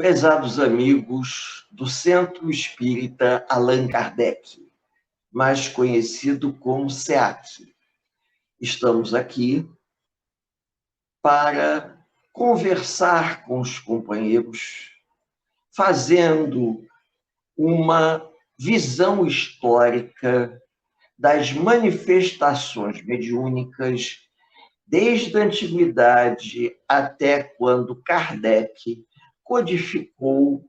Prezados amigos do Centro Espírita Allan Kardec, mais conhecido como SEAC, estamos aqui para conversar com os companheiros, fazendo uma visão histórica das manifestações mediúnicas desde a antiguidade até quando Kardec codificou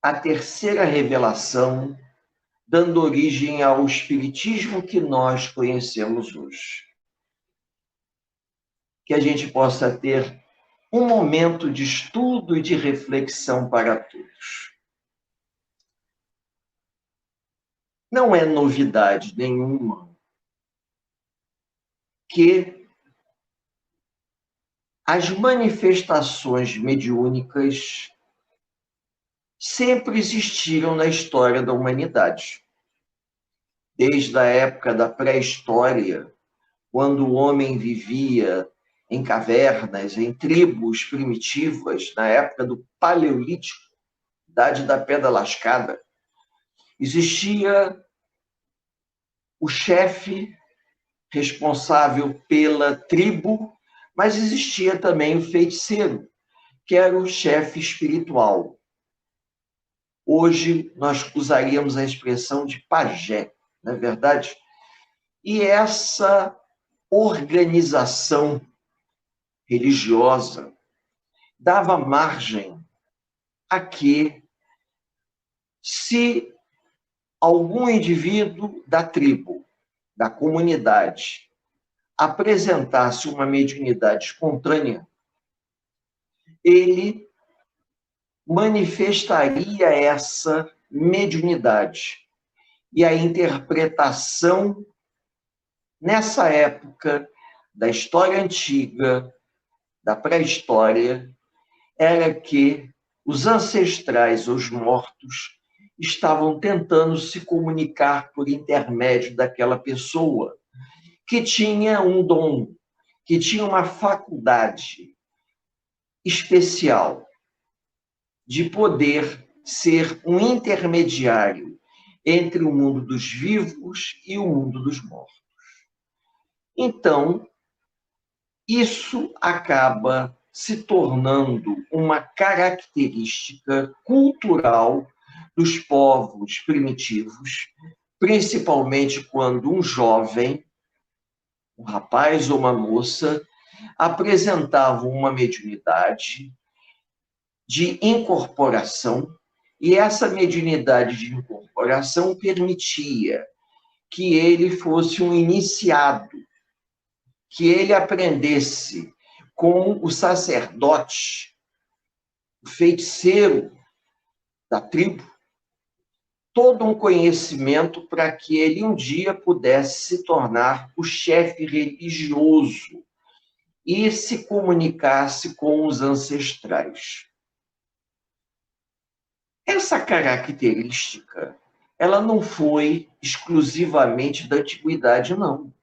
a terceira revelação, dando origem ao espiritismo que nós conhecemos hoje. Que a gente possa ter um momento de estudo e de reflexão para todos. Não é novidade nenhuma que as manifestações mediúnicas sempre existiram na história da humanidade. Desde a época da pré-história, quando o homem vivia em cavernas, em tribos primitivas, na época do Paleolítico, Idade da Pedra Lascada, existia o chefe responsável pela tribo, mas existia também o feiticeiro, que era o chefe espiritual. Hoje nós usaríamos a expressão de pajé, não é verdade? E essa organização religiosa dava margem a que, se algum indivíduo da tribo, da comunidade, apresentasse uma mediunidade espontânea, ele manifestaria essa mediunidade. E a interpretação, nessa época da história antiga, da pré-história, era que os ancestrais, os mortos, estavam tentando se comunicar por intermédio daquela pessoa que tinha um dom, que tinha uma faculdade especial de poder ser um intermediário entre o mundo dos vivos e o mundo dos mortos. Então, isso acaba se tornando uma característica cultural dos povos primitivos, principalmente quando um jovem, um rapaz ou uma moça, apresentavam uma mediunidade de incorporação, e essa mediunidade de incorporação permitia que ele fosse um iniciado, que ele aprendesse com o sacerdote, o feiticeiro da tribo, todo um conhecimento para que ele um dia pudesse se tornar o chefe religioso e se comunicasse com os ancestrais. Essa característica, ela não foi exclusivamente da antiguidade, não.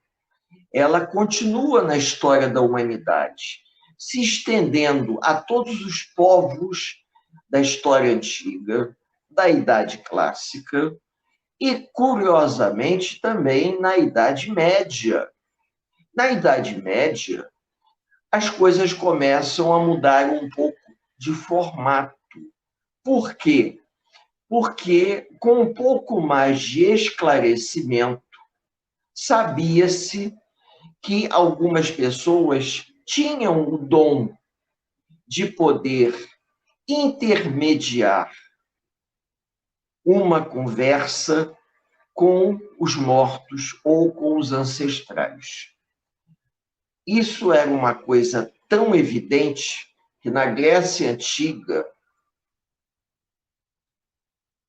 Ela continua na história da humanidade, se estendendo a todos os povos da história antiga, da Idade Clássica e, curiosamente, também na Idade Média. Na Idade Média, as coisas começam a mudar um pouco de formato. Por quê? Porque, com um pouco mais de esclarecimento, sabia-se que algumas pessoas tinham o dom de poder intermediar uma conversa com os mortos ou com os ancestrais. Isso era uma coisa tão evidente que na Grécia Antiga,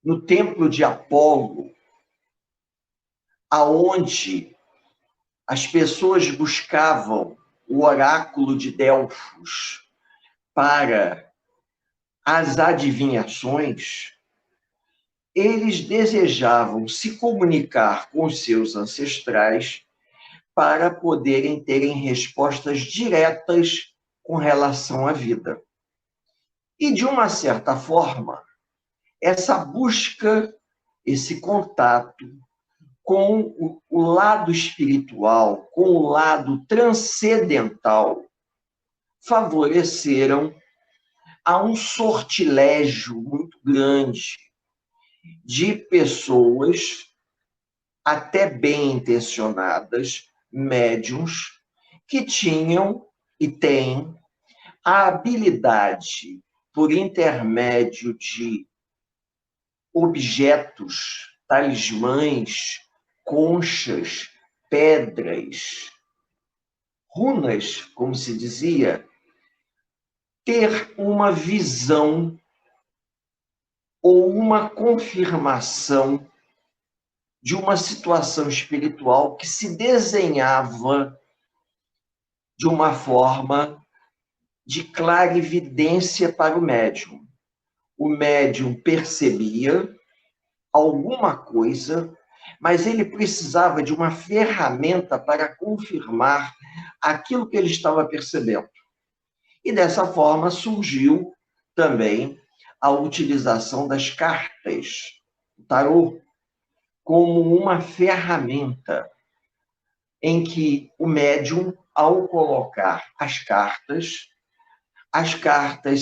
no templo de Apolo, aonde as pessoas buscavam o oráculo de Delfos para as adivinhações, eles desejavam se comunicar com os seus ancestrais para poderem terem respostas diretas com relação à vida. E, de uma certa forma, essa busca, esse contato com o lado espiritual, com o lado transcendental, favoreceram a um sortilégio muito grande de pessoas, até bem intencionadas, médiuns, que tinham e têm a habilidade, por intermédio de objetos, talismãs, conchas, pedras, runas, como se dizia, ter uma visão ou uma confirmação de uma situação espiritual que se desenhava de uma forma de clarividência para o médium. O médium percebia alguma coisa, mas ele precisava de uma ferramenta para confirmar aquilo que ele estava percebendo. E dessa forma surgiu também a utilização das cartas, o tarô, como uma ferramenta em que o médium, ao colocar as cartas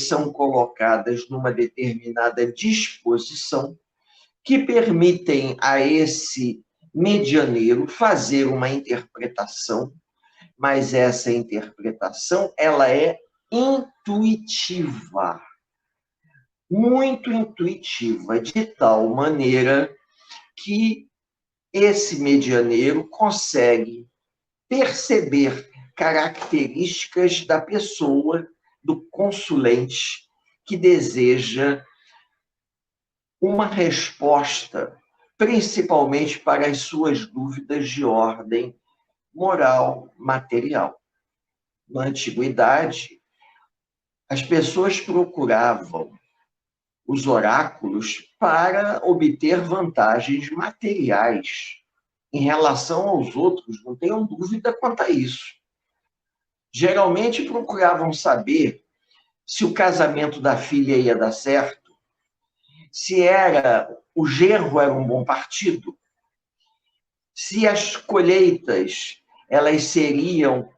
são colocadas numa determinada disposição que permitem a esse medianeiro fazer uma interpretação, mas essa interpretação ela é intuitiva, muito intuitiva, de tal maneira que esse medianeiro consegue perceber características da pessoa, do consulente, que deseja uma resposta, principalmente para as suas dúvidas de ordem moral, material. Na antiguidade, as pessoas procuravam os oráculos para obter vantagens materiais em relação aos outros, não tenham dúvida quanto a isso. Geralmente procuravam saber se o casamento da filha ia dar certo, se o genro era um bom partido, se as colheitas elas seriam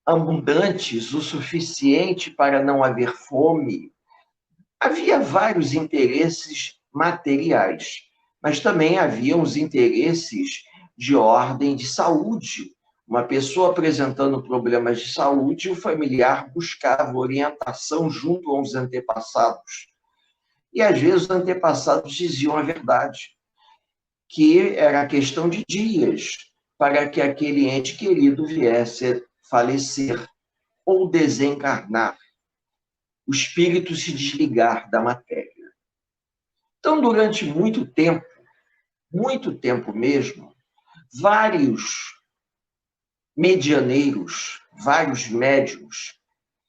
abundantes o suficiente para não haver fome. Havia vários interesses materiais, mas também haviam os interesses de ordem de saúde. Uma pessoa apresentando problemas de saúde, o familiar buscava orientação junto aos antepassados. E, às vezes, os antepassados diziam a verdade, que era questão de dias para que aquele ente querido viesse a falecer ou desencarnar, o espírito se desligar da matéria. Então, durante muito tempo mesmo, vários medianeiros, vários médiuns,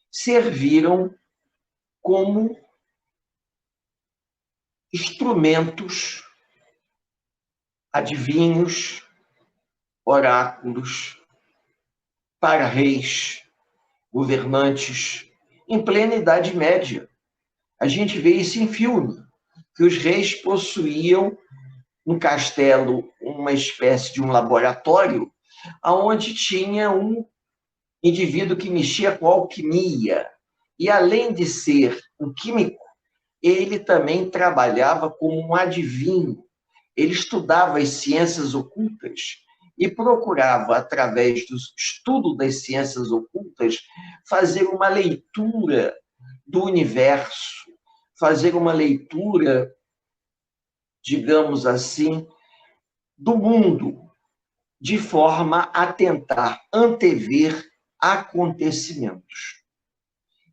serviram como instrumentos, adivinhos, oráculos, para reis, governantes, em plena Idade Média. A gente vê isso em filme, que os reis possuíam no castelo uma espécie de um laboratório onde tinha um indivíduo que mexia com alquimia. E, além de ser um químico, ele também trabalhava como um adivinho. Ele estudava as ciências ocultas e procurava, através do estudo das ciências ocultas, fazer uma leitura do universo, fazer uma leitura, digamos assim, do mundo, de forma a tentar antever acontecimentos.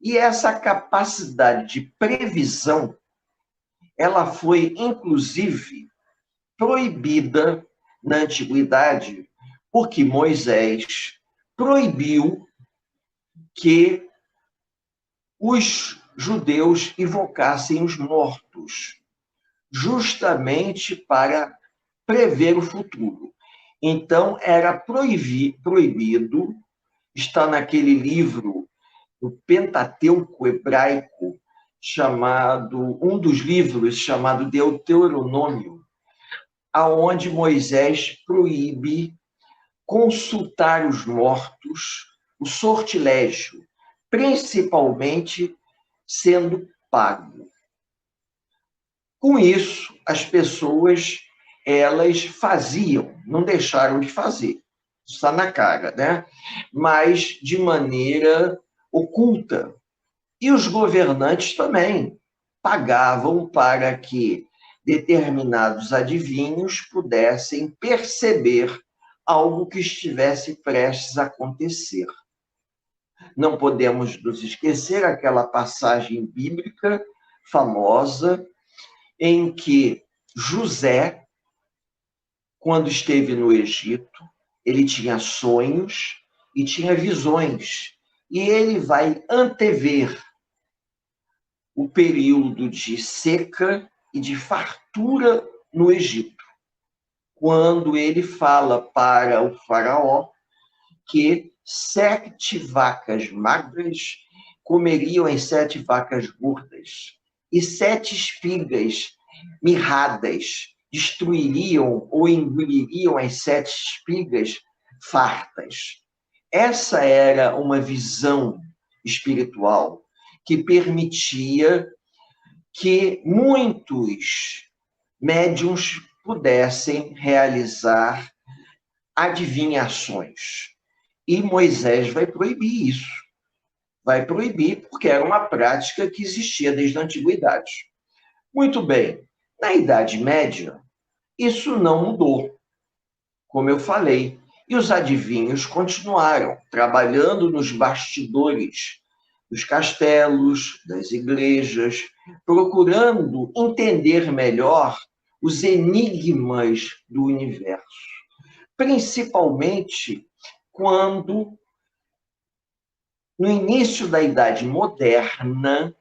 E essa capacidade de previsão, ela foi, inclusive, proibida na antiguidade, porque Moisés proibiu que os judeus invocassem os mortos, justamente para prever o futuro. Então, era proibido, está naquele livro, o Pentateuco hebraico, um dos livros chamado Deuteronômio, aonde Moisés proíbe consultar os mortos, o sortilégio, principalmente sendo pago. Com isso, as pessoas, elas faziam, não deixaram de fazer, está na cara, né? Mas de maneira oculta. E os governantes também pagavam para que determinados adivinhos pudessem perceber algo que estivesse prestes a acontecer. Não podemos nos esquecer aquela passagem bíblica famosa em que José, quando esteve no Egito, ele tinha sonhos e tinha visões, e ele vai antever o período de seca e de fartura no Egito, quando ele fala para o faraó que 7 vacas magras comeriam as 7 vacas gordas, e 7 espigas mirradas destruiriam ou engoliriam as 7 espigas fartas. Essa era uma visão espiritual que permitia que muitos médiuns pudessem realizar adivinhações. E Moisés vai proibir isso. Vai proibir porque era uma prática que existia desde a antiguidade. Muito bem, na Idade Média, isso não mudou, como eu falei. E os adivinhos continuaram trabalhando nos bastidores dos castelos, das igrejas, procurando entender melhor os enigmas do universo. Principalmente quando, no início da Idade Moderna,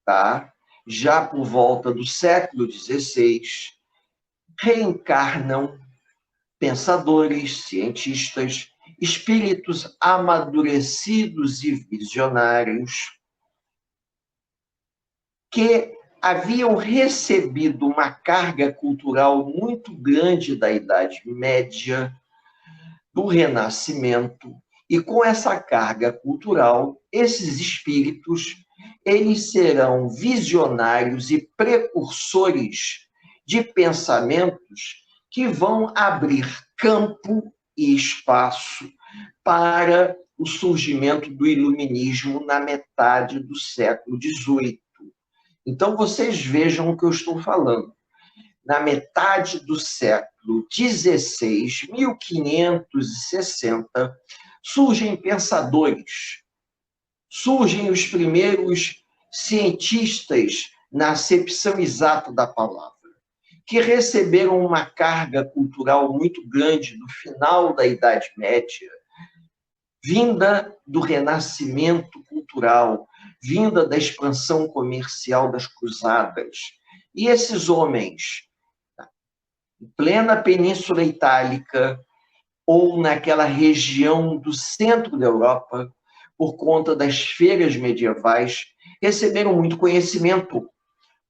tá? Já por volta do século XVI, reencarnam pensadores, cientistas, espíritos amadurecidos e visionários que haviam recebido uma carga cultural muito grande da Idade Média, do Renascimento, e com essa carga cultural, esses espíritos, eles serão visionários e precursores de pensamentos que vão abrir campo e espaço para o surgimento do iluminismo na metade do século XVIII. Então, vocês vejam o que eu estou falando. Na metade do século XVI, 1560, surgem pensadores, surgem os primeiros cientistas na acepção exata da palavra, que receberam uma carga cultural muito grande no final da Idade Média, vinda do renascimento cultural, vinda da expansão comercial das cruzadas. E esses homens, em plena Península Itálica, ou naquela região do centro da Europa, por conta das feiras medievais, receberam muito conhecimento,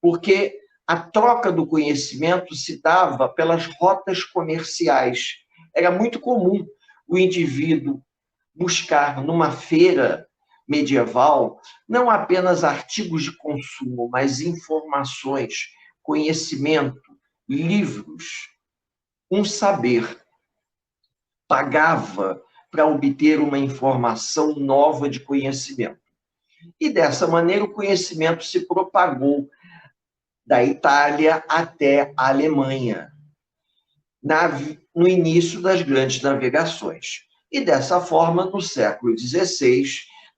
porque a troca do conhecimento se dava pelas rotas comerciais. Era muito comum o indivíduo buscar numa feira medieval não apenas artigos de consumo, mas informações, conhecimento, livros, um saber. Pagava para obter uma informação nova de conhecimento. E dessa maneira o conhecimento se propagou da Itália até a Alemanha, no início das grandes navegações. E dessa forma, no século XVI,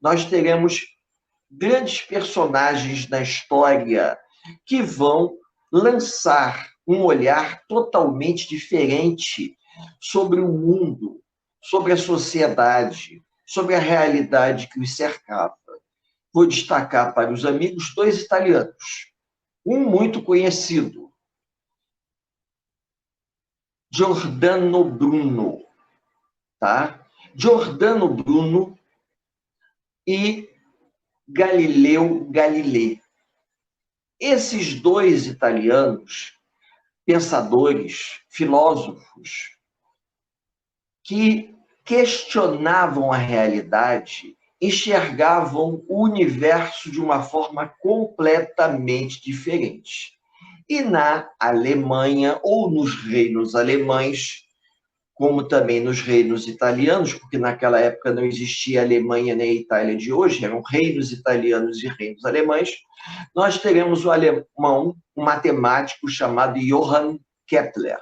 nós teremos grandes personagens na história que vão lançar um olhar totalmente diferente sobre o mundo, sobre a sociedade, sobre a realidade que os cercava. Vou destacar para os amigos 2 italianos. Um muito conhecido, Giordano Bruno, tá? Giordano Bruno e Galileu Galilei. Esses dois italianos, pensadores, filósofos, que questionavam a realidade, enxergavam o universo de uma forma completamente diferente. E na Alemanha, ou nos reinos alemães, como também nos reinos italianos, porque naquela época não existia a Alemanha nem a Itália de hoje, eram reinos italianos e reinos alemães, nós teremos o alemão, um matemático chamado Johann Kepler.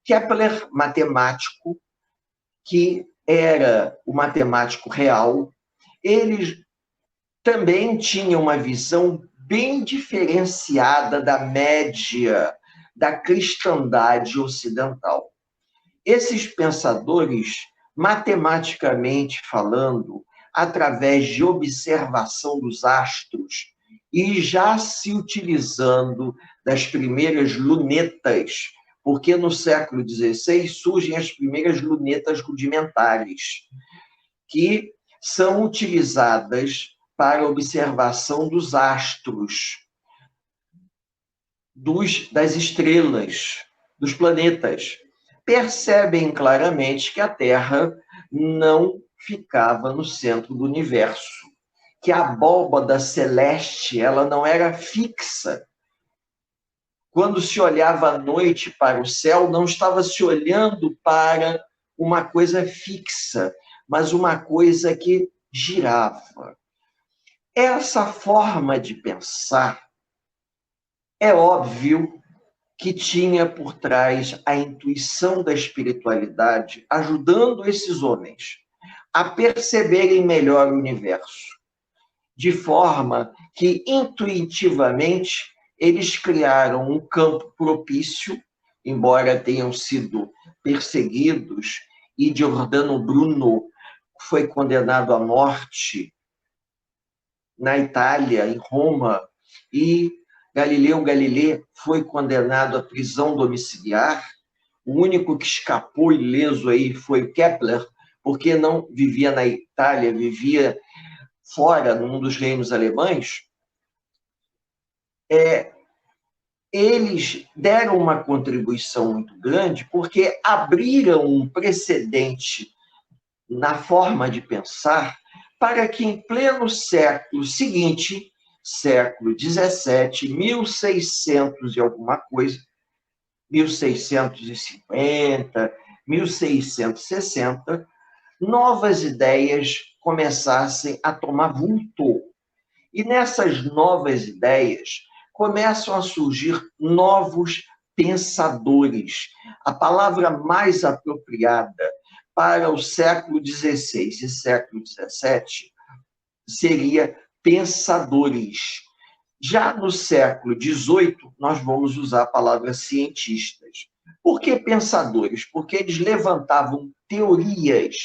Kepler, matemático, que era o matemático real, ele também tinha uma visão bem diferenciada da média da cristandade ocidental. Esses pensadores, matematicamente falando, através de observação dos astros e já se utilizando das primeiras lunetas, porque no século XVI surgem as primeiras lunetas rudimentares, que são utilizadas para observação dos astros, das estrelas, dos planetas. Percebem claramente que a Terra não ficava no centro do universo, que a abóbada celeste ela não era fixa. Quando se olhava à noite para o céu, não estava se olhando para uma coisa fixa, mas uma coisa que girava. Essa forma de pensar, é óbvio que tinha por trás a intuição da espiritualidade, ajudando esses homens a perceberem melhor o universo, de forma que, intuitivamente, eles criaram um campo propício, embora tenham sido perseguidos, e Giordano Bruno foi condenado à morte na Itália, em Roma, e Galileu Galilei foi condenado à prisão domiciliar. O único que escapou ileso aí foi Kepler, porque não vivia na Itália, vivia fora, num dos reinos alemães. Eles deram uma contribuição muito grande porque abriram um precedente na forma de pensar para que em pleno século seguinte, século XVII, 1600 e alguma coisa, 1650, 1660, novas ideias começassem a tomar vulto. E nessas novas ideias começam a surgir novos pensadores. A palavra mais apropriada para o século XVI e século XVII seria pensadores. Já no século XVIII, nós vamos usar a palavra cientistas. Por que pensadores? Porque eles levantavam teorias,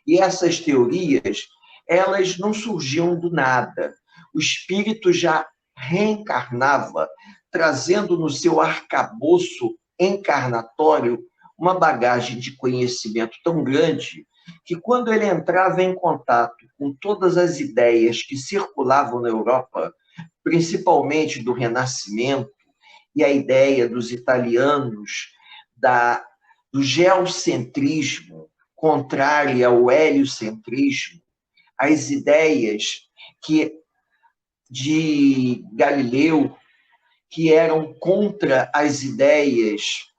e essas teorias, elas não surgiam do nada. O espírito já reencarnava, trazendo no seu arcabouço encarnatório uma bagagem de conhecimento tão grande que, quando ele entrava em contato com todas as ideias que circulavam na Europa, principalmente do Renascimento, e a ideia dos italianos do geocentrismo, contrária ao heliocentrismo, as ideias de Galileu, que eram contra as ideias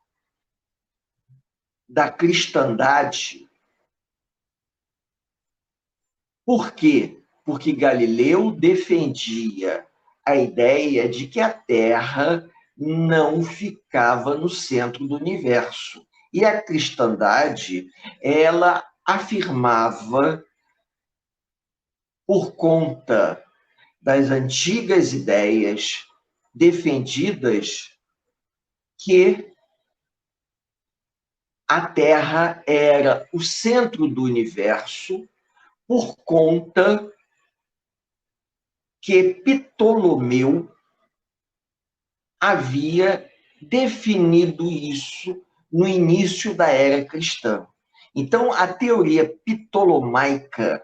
da cristandade. Por quê? Porque Galileu defendia a ideia de que a Terra não ficava no centro do universo. E a cristandade, ela afirmava, por conta das antigas ideias defendidas, que a Terra era o centro do universo, por conta que Ptolomeu havia definido isso no início da era cristã. Então, a teoria ptolomaica,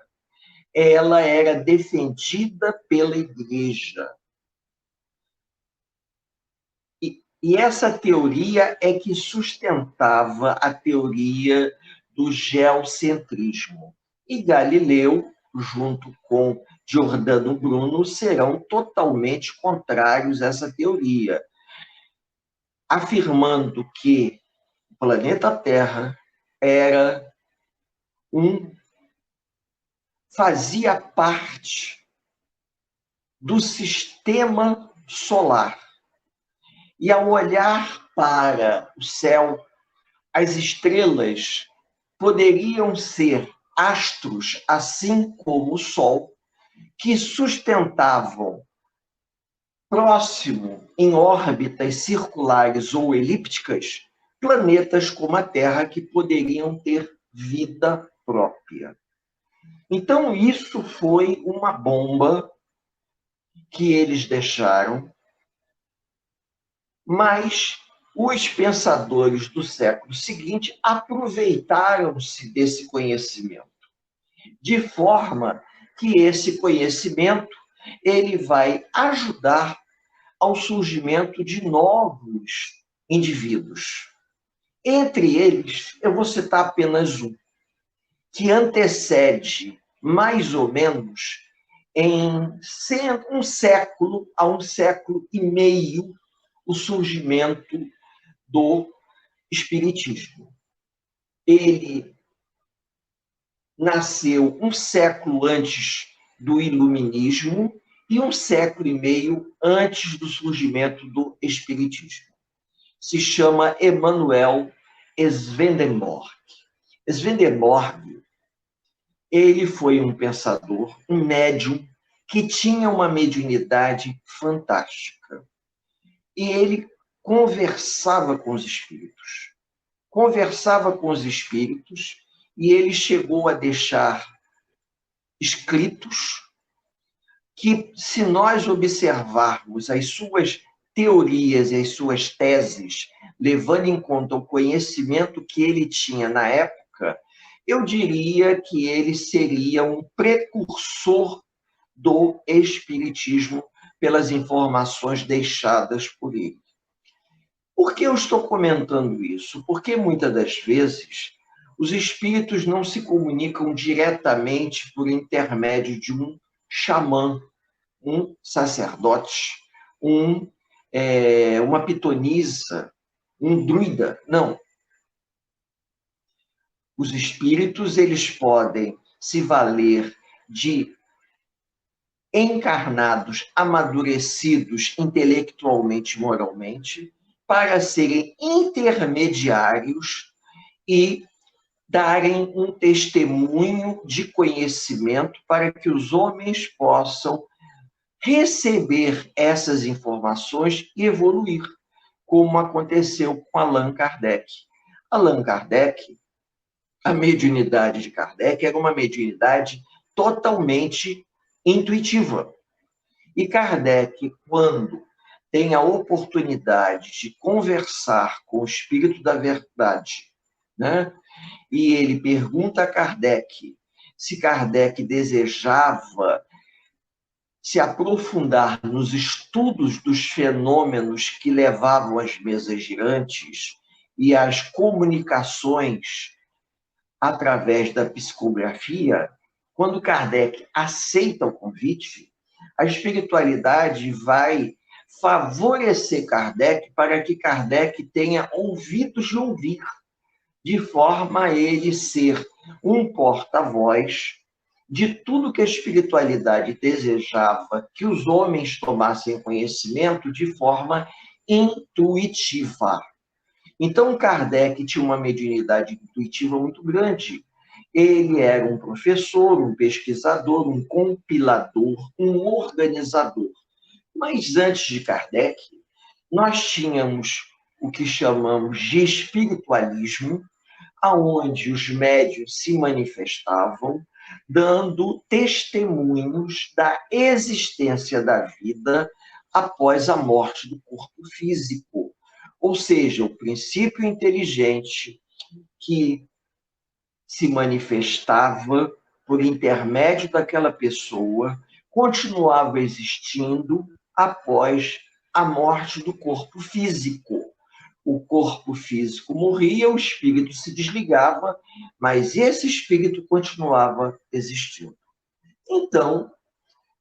ela era defendida pela Igreja. E essa teoria é que sustentava a teoria do geocentrismo. E Galileu, junto com Giordano Bruno, serão totalmente contrários a essa teoria, afirmando que o planeta Terra era fazia parte do sistema solar. E ao olhar para o céu, as estrelas poderiam ser astros, assim como o Sol, que sustentavam próximo em órbitas circulares ou elípticas planetas como a Terra que poderiam ter vida própria. Então, isso foi uma bomba que eles deixaram, mas os pensadores do século seguinte aproveitaram-se desse conhecimento, de forma que esse conhecimento ele vai ajudar ao surgimento de novos indivíduos. Entre eles, eu vou citar apenas um, que antecede mais ou menos em um século a um século e meio o surgimento do Espiritismo. Ele nasceu um século antes do Iluminismo e um século e meio antes do surgimento do Espiritismo. Se chama Emanuel Swedenborg. Swedenborg, ele foi um pensador, um médium, que tinha uma mediunidade fantástica. E ele conversava com os espíritos. E ele chegou a deixar escritos que, se nós observarmos as suas teorias e as suas teses, levando em conta o conhecimento que ele tinha na época, eu diria que ele seria um precursor do Espiritismo pelas informações deixadas por ele. Por que eu estou comentando isso? Porque muitas das vezes os espíritos não se comunicam diretamente por intermédio de um xamã, um sacerdote, uma pitonisa, um druida. Não. Os espíritos eles podem se valer de encarnados amadurecidos intelectualmente e moralmente para serem intermediários e darem um testemunho de conhecimento para que os homens possam receber essas informações e evoluir, como aconteceu com Allan Kardec. Allan Kardec, a mediunidade de Kardec era uma mediunidade totalmente intuitiva. E Kardec, quando tem a oportunidade de conversar com o Espírito da Verdade, né? E ele pergunta a Kardec se Kardec desejava se aprofundar nos estudos dos fenômenos que levavam às mesas girantes e às comunicações através da psicografia. Quando Kardec aceita o convite, a espiritualidade vai favorecer Kardec para que Kardec tenha ouvidos de ouvir, de forma a ele ser um porta-voz de tudo que a espiritualidade desejava que os homens tomassem conhecimento de forma intuitiva. Então, Kardec tinha uma mediunidade intuitiva muito grande. Ele era um professor, um pesquisador, um compilador, um organizador. Mas antes de Kardec, nós tínhamos o que chamamos de espiritualismo, aonde os médiuns se manifestavam, dando testemunhos da existência da vida após a morte do corpo físico. Ou seja, o princípio inteligente que se manifestava por intermédio daquela pessoa continuava existindo após a morte do corpo físico. O corpo físico morria, o espírito se desligava, mas esse espírito continuava existindo. Então,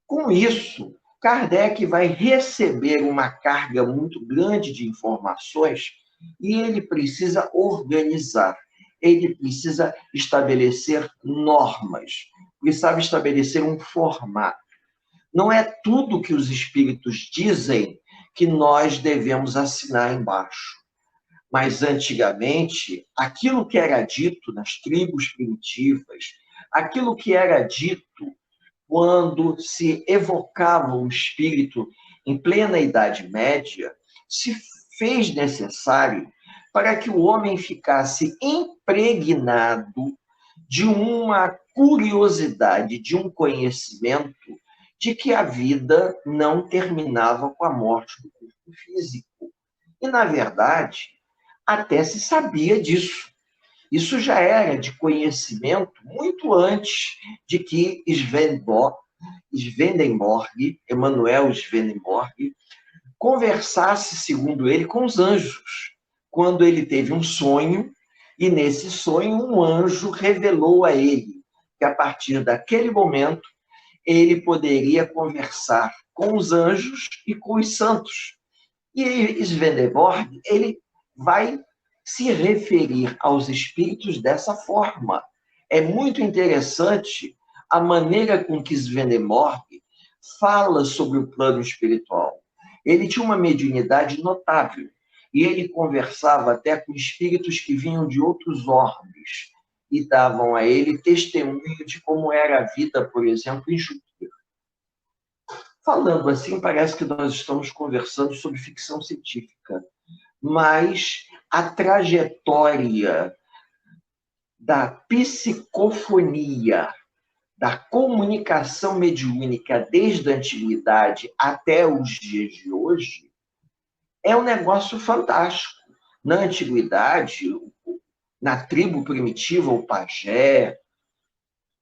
com isso, Kardec vai receber uma carga muito grande de informações e ele precisa organizar, ele precisa estabelecer normas, precisa estabelecer um formato. Não é tudo que os espíritos dizem que nós devemos assinar embaixo. Mas, antigamente, aquilo que era dito nas tribos primitivas, aquilo que era dito quando se evocava o espírito em plena Idade Média, se fez necessário para que o homem ficasse impregnado de uma curiosidade, de um conhecimento de que a vida não terminava com a morte do corpo físico. E, na verdade, até se sabia disso. Isso já era de conhecimento muito antes de que Swedenborg, Emanuel Swedenborg, conversasse, segundo ele, com os anjos, quando ele teve um sonho, e nesse sonho um anjo revelou a ele que, a partir daquele momento, ele poderia conversar com os anjos e com os santos. E Swedenborg, ele vai se referir aos espíritos dessa forma. É muito interessante a maneira com que Swedenborg fala sobre o plano espiritual. Ele tinha uma mediunidade notável e ele conversava até com espíritos que vinham de outros orbes e davam a ele testemunho de como era a vida, por exemplo, em Júpiter. Falando assim, parece que nós estamos conversando sobre ficção científica, mas a trajetória da psicofonia, da comunicação mediúnica desde a antiguidade até os dias de hoje, é um negócio fantástico. Na antiguidade, na tribo primitiva, o pajé,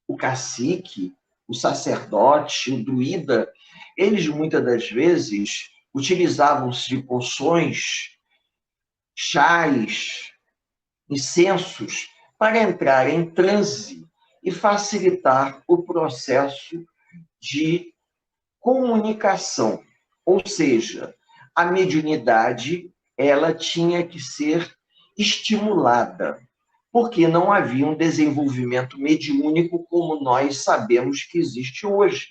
o cacique, o sacerdote, o druida, eles muitas das vezes utilizavam-se de poções, chás, incensos, para entrar em transe e facilitar o processo de comunicação. Ou seja, a mediunidade ela tinha que ser estimulada, porque não havia um desenvolvimento mediúnico como nós sabemos que existe hoje.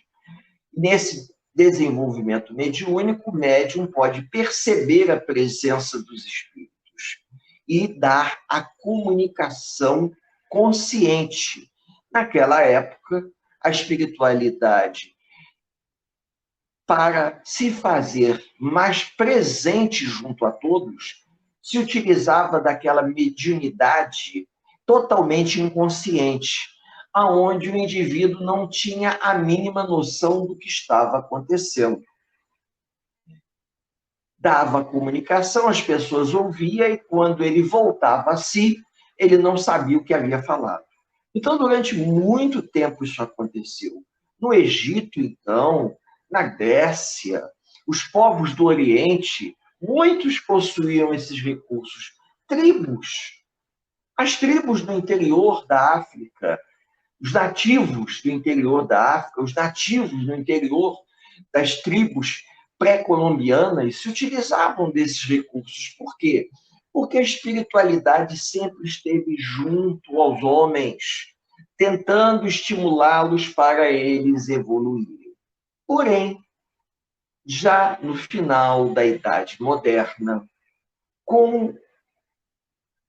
Nesse desenvolvimento mediúnico, o médium pode perceber a presença dos espíritos e dar a comunicação consciente. Naquela época, a espiritualidade, para se fazer mais presente junto a todos, se utilizava daquela mediunidade totalmente inconsciente, aonde o indivíduo não tinha a mínima noção do que estava acontecendo. Dava comunicação, as pessoas ouviam, e quando ele voltava a si, ele não sabia o que havia falado. Então, durante muito tempo isso aconteceu. No Egito, então, na Grécia, os povos do Oriente, muitos possuíam esses recursos. Tribos. As tribos do interior da África, os nativos do interior da África, os nativos do interior das tribos pré-colombianas se utilizavam desses recursos. Por quê? Porque a espiritualidade sempre esteve junto aos homens, tentando estimulá-los para eles evoluírem. Porém, já no final da Idade Moderna, com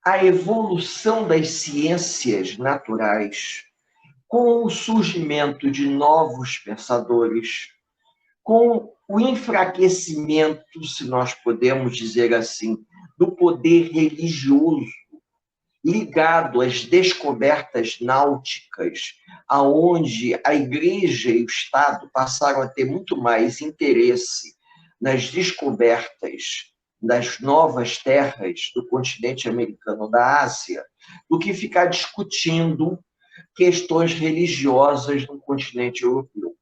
a evolução das ciências naturais, com o surgimento de novos pensadores, com o enfraquecimento, se nós podemos dizer assim, do poder religioso ligado às descobertas náuticas, aonde a Igreja e o Estado passaram a ter muito mais interesse nas descobertas das novas terras do continente americano da Ásia, do que ficar discutindo questões religiosas no continente europeu.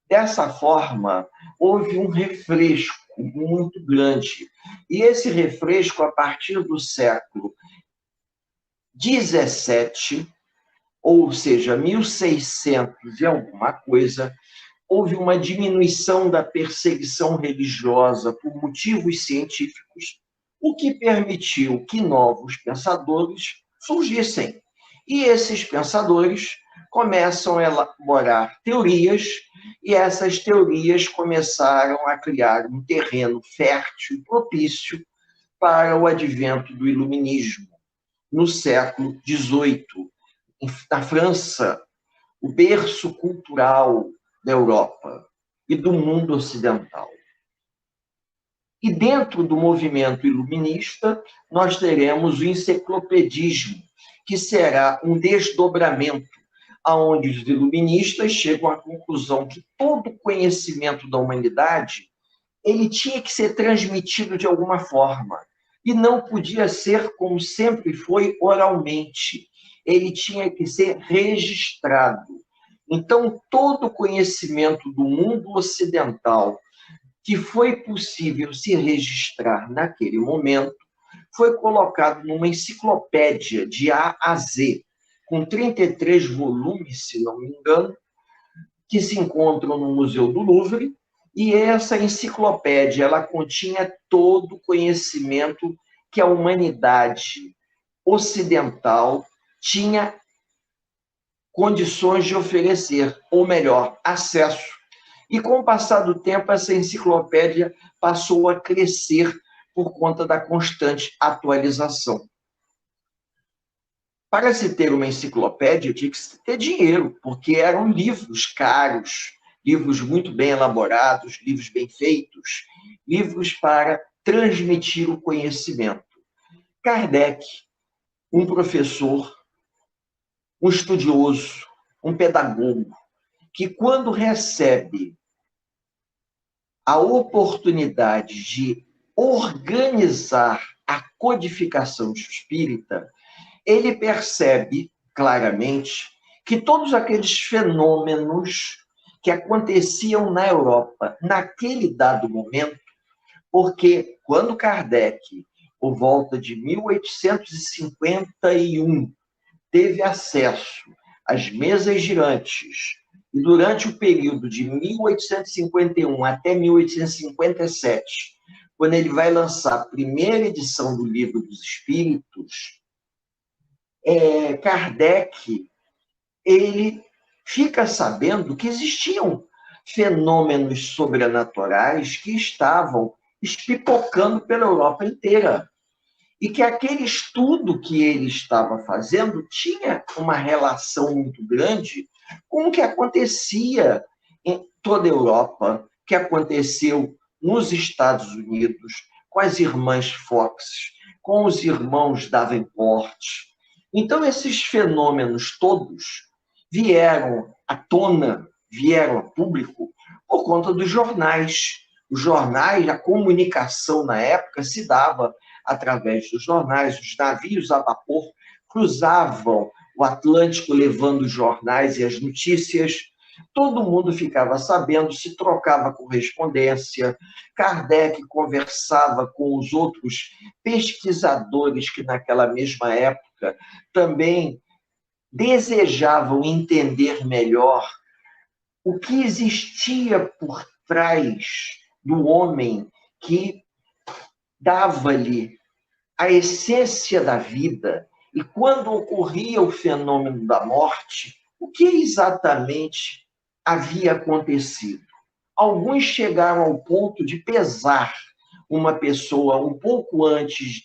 Dessa forma, houve um refresco muito grande. E esse refresco, a partir do século XVII, ou seja, 1600 e alguma coisa, houve uma diminuição da perseguição religiosa por motivos científicos, o que permitiu que novos pensadores surgissem. E esses pensadores começam a elaborar teorias, e essas teorias começaram a criar um terreno fértil e propício para o advento do iluminismo no século XVIII, na França, o berço cultural da Europa e do mundo ocidental. E dentro do movimento iluminista, nós teremos o enciclopedismo, que será um desdobramento, aonde os iluministas chegam à conclusão que todo o conhecimento da humanidade ele tinha que ser transmitido de alguma forma, e não podia ser como sempre foi oralmente. Ele tinha que ser registrado. Então, todo o conhecimento do mundo ocidental que foi possível se registrar naquele momento foi colocado numa enciclopédia de A a Z, com 33 volumes, se não me engano, que se encontram no Museu do Louvre, e essa enciclopédia ela continha todo o conhecimento que a humanidade ocidental tinha condições de oferecer, ou melhor, acesso. E com o passar do tempo, essa enciclopédia passou a crescer por conta da constante atualização. Para se ter uma enciclopédia, tinha que se ter dinheiro, porque eram livros caros, livros muito bem elaborados, livros bem feitos, livros para transmitir o conhecimento. Kardec, um professor, um estudioso, um pedagogo, que quando recebe a oportunidade de organizar a codificação espírita, ele percebe claramente que todos aqueles fenômenos que aconteciam na Europa naquele dado momento, porque quando Kardec, por volta de 1851, teve acesso às mesas girantes, e durante o período de 1851 até 1857, quando ele vai lançar a primeira edição do Livro dos Espíritos, Kardec ele fica sabendo que existiam fenômenos sobrenaturais que estavam espipocando pela Europa inteira. E que aquele estudo que ele estava fazendo tinha uma relação muito grande com o que acontecia em toda a Europa, que aconteceu nos Estados Unidos, com as irmãs Fox, com os irmãos Davenport. Então, esses fenômenos todos vieram à tona, vieram a público por conta dos jornais. Os jornais, a comunicação na época se dava através dos jornais, os navios a vapor cruzavam o Atlântico levando os jornais e as notícias. Todo mundo ficava sabendo, se trocava correspondência. Kardec conversava com os outros pesquisadores que naquela mesma época também desejavam entender melhor o que existia por trás do homem que dava-lhe a essência da vida, e quando ocorria o fenômeno da morte, o que exatamente havia acontecido? Alguns chegaram ao ponto de pesar uma pessoa um pouco antes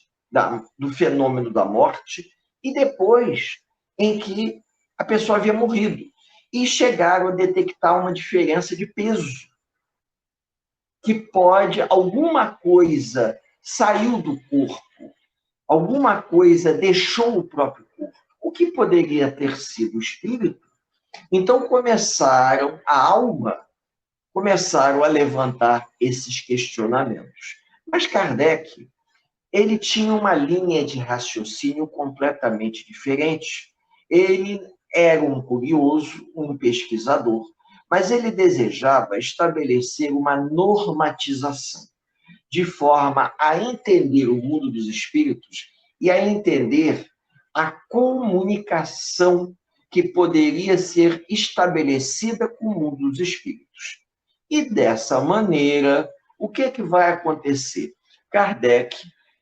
do fenômeno da morte e depois em que a pessoa havia morrido, e chegaram a detectar uma diferença de peso, que pode, alguma coisa saiu do corpo, alguma coisa deixou o próprio corpo. O que poderia ter sido o espírito? Então começaram a levantar esses questionamentos. Mas Kardec, ele tinha uma linha de raciocínio completamente diferente. Ele era um curioso, um pesquisador, mas ele desejava estabelecer uma normatização. de forma a entender o mundo dos espíritos e a entender a comunicação que poderia ser estabelecida com o mundo dos espíritos. E dessa maneira, o que é que vai acontecer? Kardec,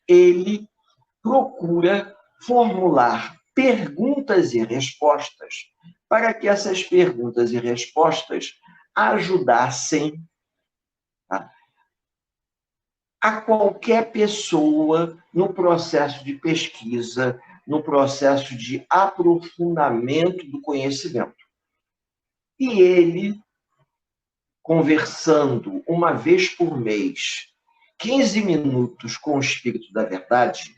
ele procura formular perguntas e respostas para que essas perguntas e respostas ajudassem a qualquer pessoa no processo de pesquisa, no processo de aprofundamento do conhecimento. E ele, conversando uma vez por mês, 15 minutos com o Espírito da Verdade,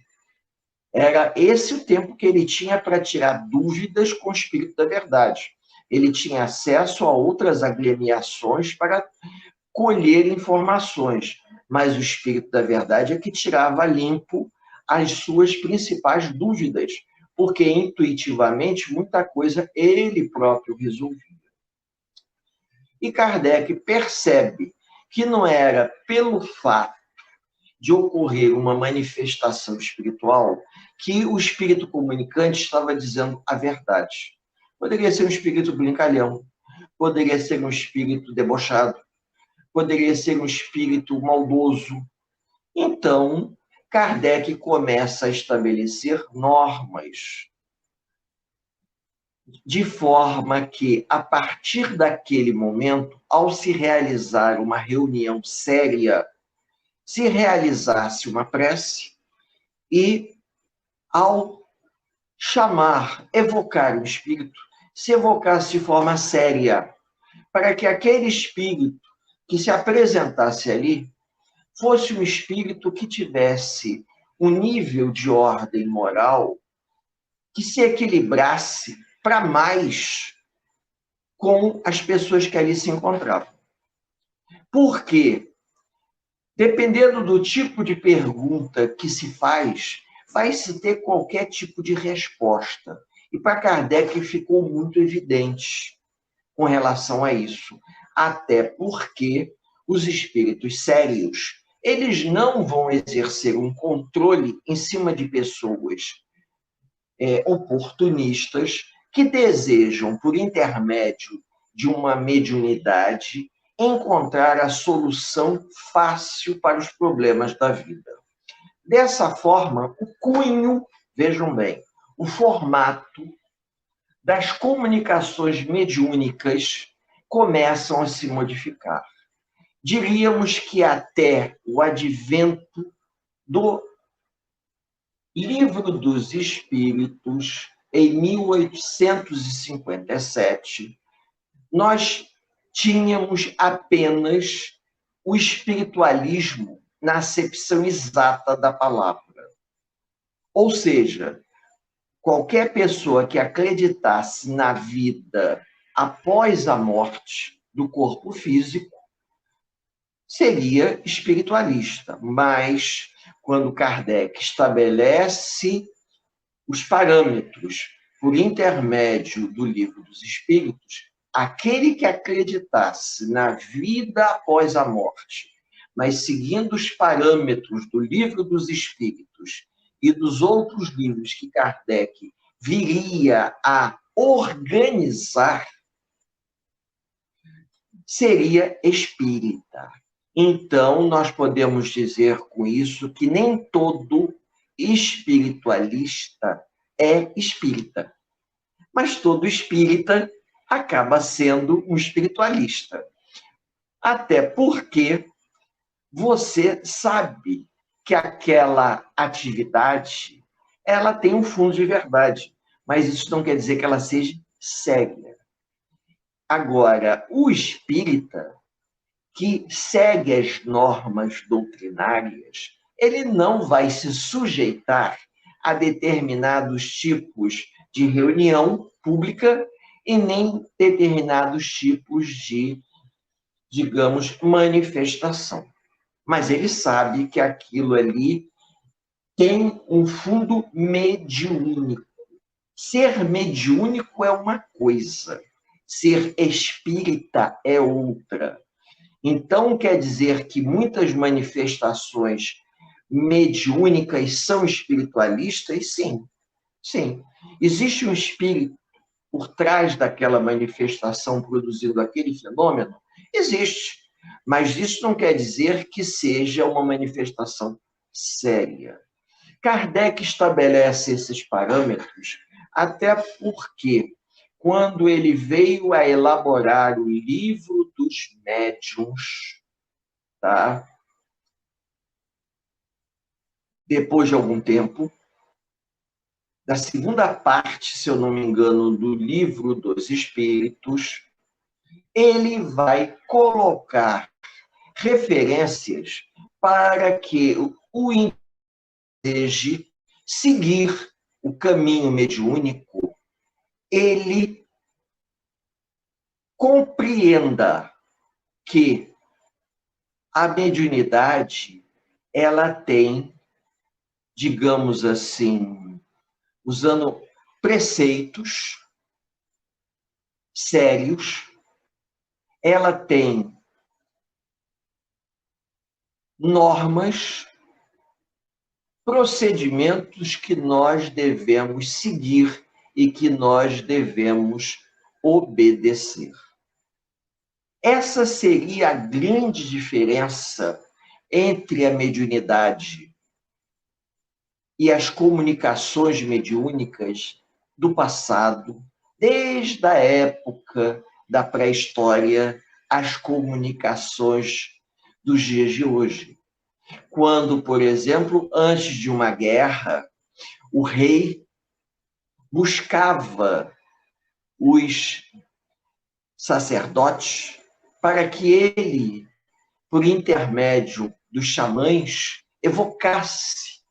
era esse o tempo que ele tinha para tirar dúvidas com o Espírito da Verdade. Ele tinha acesso a outras agremiações para colher informações, mas o Espírito da Verdade é que tirava limpo as suas principais dúvidas, porque intuitivamente muita coisa ele próprio resolvia. E Kardec percebe que não era pelo fato de ocorrer uma manifestação espiritual que o espírito comunicante estava dizendo a verdade. Poderia ser um espírito brincalhão, poderia ser um espírito debochado, poderia ser um espírito maldoso. Então, Kardec começa a estabelecer normas, de forma que, a partir daquele momento, ao se realizar uma reunião séria, se realizasse uma prece e, ao chamar, evocar o espírito, se evocasse de forma séria, para que aquele espírito que se apresentasse ali fosse um espírito que tivesse um nível de ordem moral que se equilibrasse para mais com as pessoas que ali se encontravam. Porque, dependendo do tipo de pergunta que se faz, vai-se ter qualquer tipo de resposta. E para Kardec ficou muito evidente com relação a isso. Até porque os espíritos sérios, eles não vão exercer um controle em cima de pessoas oportunistas que desejam, por intermédio de uma mediunidade, encontrar a solução fácil para os problemas da vida. Dessa forma, o cunho, vejam bem, o formato das comunicações mediúnicas começam a se modificar. Diríamos que até o advento do Livro dos Espíritos, em 1857, nós tínhamos apenas o espiritualismo na acepção exata da palavra. Ou seja, qualquer pessoa que acreditasse na vida após a morte do corpo físico seria espiritualista. Mas, quando Kardec estabelece os parâmetros por intermédio do Livro dos Espíritos, aquele que acreditasse na vida após a morte, mas seguindo os parâmetros do Livro dos Espíritos e dos outros livros que Kardec viria a organizar, seria espírita. Então, nós podemos dizer com isso que nem todo espiritualista é espírita, mas todo espírita acaba sendo um espiritualista. Até porque você sabe que aquela atividade ela tem um fundo de verdade, mas isso não quer dizer que ela seja séria. Agora, o espírita que segue as normas doutrinárias, ele não vai se sujeitar a determinados tipos de reunião pública e nem determinados tipos de, digamos, manifestação. Mas ele sabe que aquilo ali tem um fundo mediúnico. Ser mediúnico é uma coisa, ser espírita é outra. Então, quer dizer que muitas manifestações mediúnicas são espiritualistas? Sim, sim. Existe um espírito por trás daquela manifestação produzindo aquele fenômeno? Existe. Mas isso não quer dizer que seja uma manifestação séria. Kardec estabelece esses parâmetros até porque, quando ele veio a elaborar o livro dos médiuns, tá? Depois de algum tempo, da segunda parte, se eu não me engano, do livro dos Espíritos, ele vai colocar referências para que o deseje seguir o caminho mediúnico, ele compreenda que a mediunidade ela tem, digamos assim, usando preceitos sérios, ela tem normas, procedimentos que nós devemos seguir e que nós devemos obedecer. Essa seria a grande diferença entre a mediunidade e as comunicações mediúnicas do passado, desde a época da pré-história, às comunicações dos dias de hoje. Quando, por exemplo, antes de uma guerra, o rei buscava os sacerdotes para que ele, por intermédio dos xamãs, evocasse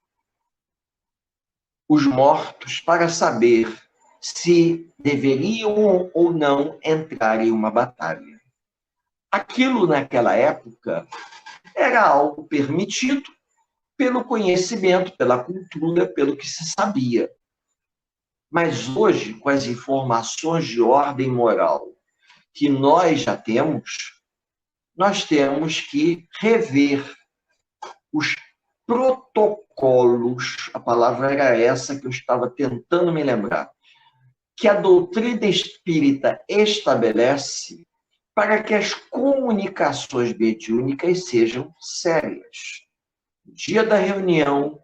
os mortos para saber se deveriam ou não entrar em uma batalha. Aquilo, naquela época, era algo permitido pelo conhecimento, pela cultura, pelo que se sabia. Mas hoje, com as informações de ordem moral que nós já temos, nós temos que rever os protocolos, a palavra era essa que eu estava tentando me lembrar, que a doutrina espírita estabelece para que as comunicações mediúnicas sejam sérias. No dia da reunião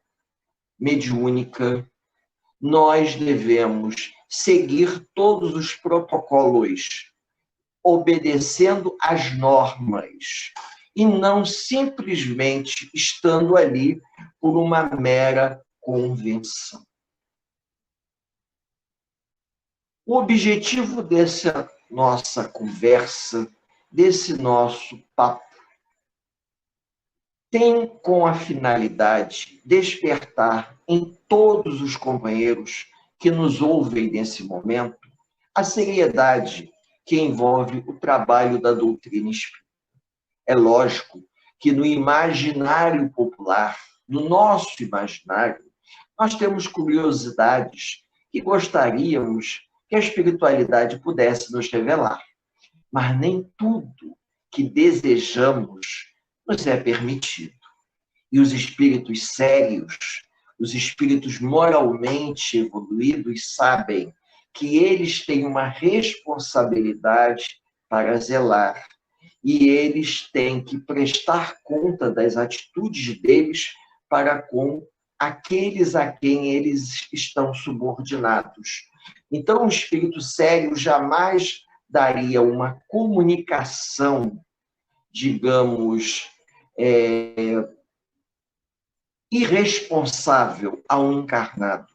mediúnica, nós devemos seguir todos os protocolos, obedecendo às normas, e não simplesmente estando ali por uma mera convenção. O objetivo dessa nossa conversa, desse nosso papo, tem com a finalidade despertar em todos os companheiros que nos ouvem nesse momento a seriedade que envolve o trabalho da doutrina espírita. É lógico que no imaginário popular, no nosso imaginário, nós temos curiosidades que gostaríamos que a espiritualidade pudesse nos revelar. Mas nem tudo que desejamos nos é permitido. E os espíritos sérios, os espíritos moralmente evoluídos, sabem que eles têm uma responsabilidade para zelar. E eles têm que prestar conta das atitudes deles para com aqueles a quem eles estão subordinados. Então, o espírito sério jamais daria uma comunicação, digamos, irresponsável a um encarnado,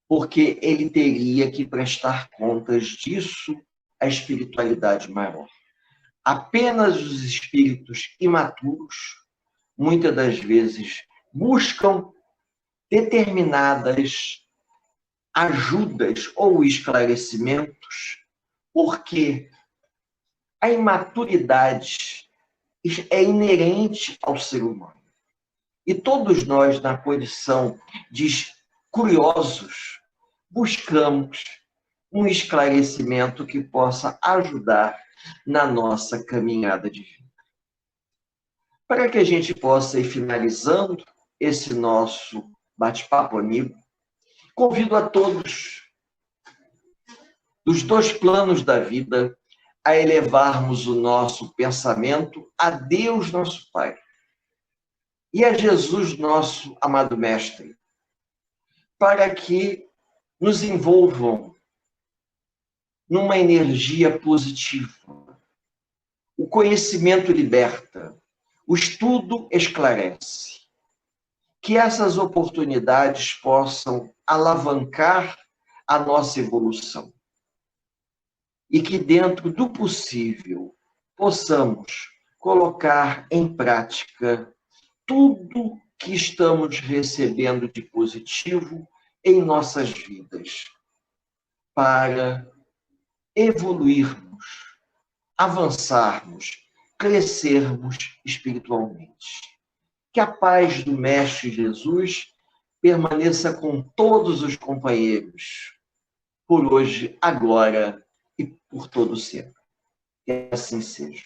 porque ele teria que prestar contas disso à espiritualidade maior. Apenas os espíritos imaturos, muitas das vezes, buscam determinadas ajudas ou esclarecimentos, porque a imaturidade é inerente ao ser humano. E todos nós, na condição de curiosos, buscamos um esclarecimento que possa ajudar na nossa caminhada de vida. Para que a gente possa ir finalizando esse nosso bate-papo amigo, convido a todos dos dois planos da vida a elevarmos o nosso pensamento a Deus, nosso Pai, e a Jesus, nosso amado Mestre, para que nos envolvam numa energia positiva. O conhecimento liberta, o estudo esclarece. Que essas oportunidades possam alavancar a nossa evolução. E que, dentro do possível, possamos colocar em prática tudo que estamos recebendo de positivo em nossas vidas, para evoluirmos, avançarmos, crescermos espiritualmente. Que a paz do Mestre Jesus permaneça com todos os companheiros, por hoje, agora e por todo sempre. Que assim seja.